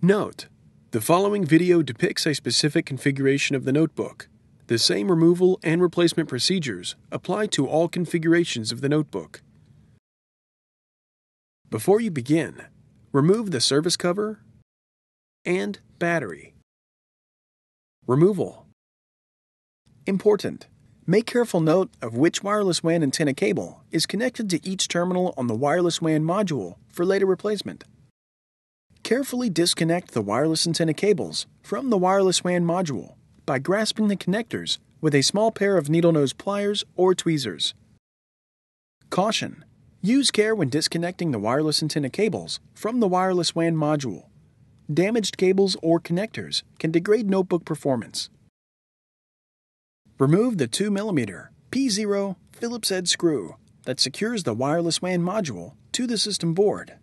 Note: the following video depicts a specific configuration of the notebook. The same removal and replacement procedures apply to all configurations of the notebook. Before you begin, remove the service cover and battery. Removal. Important: make careful note of which wireless WAN antenna cable is connected to each terminal on the wireless WAN module for later replacement. Carefully disconnect the wireless antenna cables from the wireless WAN module by grasping the connectors with a small pair of needle nose pliers or tweezers. Caution: use care when disconnecting the wireless antenna cables from the wireless WAN module. Damaged cables or connectors can degrade notebook performance. Remove the 2mm P0 Phillips head screw that secures the wireless WAN module to the system board.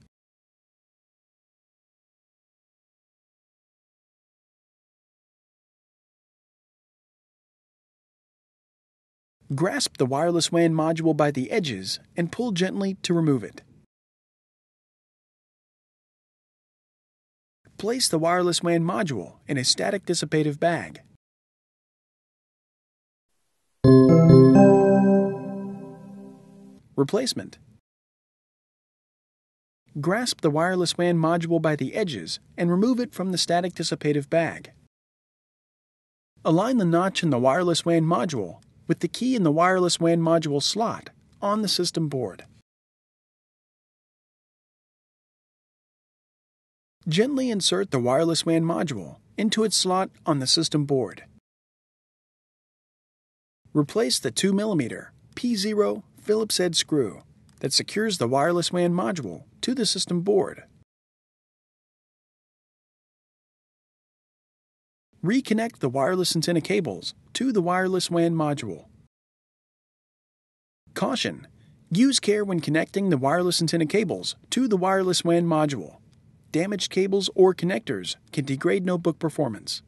Grasp the wireless WAN module by the edges and pull gently to remove it. Place the wireless WAN module in a static dissipative bag. Replacement. Grasp the wireless WAN module by the edges and remove it from the static dissipative bag. Align the notch in the wireless WAN module with the key in the wireless WAN module slot on the system board. Gently insert the wireless WAN module into its slot on the system board. Replace the 2mm P0 Phillips head screw that secures the wireless WAN module to the system board. Reconnect the wireless antenna cables to the wireless WAN module. Caution: use care when connecting the wireless antenna cables to the wireless WAN module. Damaged cables or connectors can degrade notebook performance.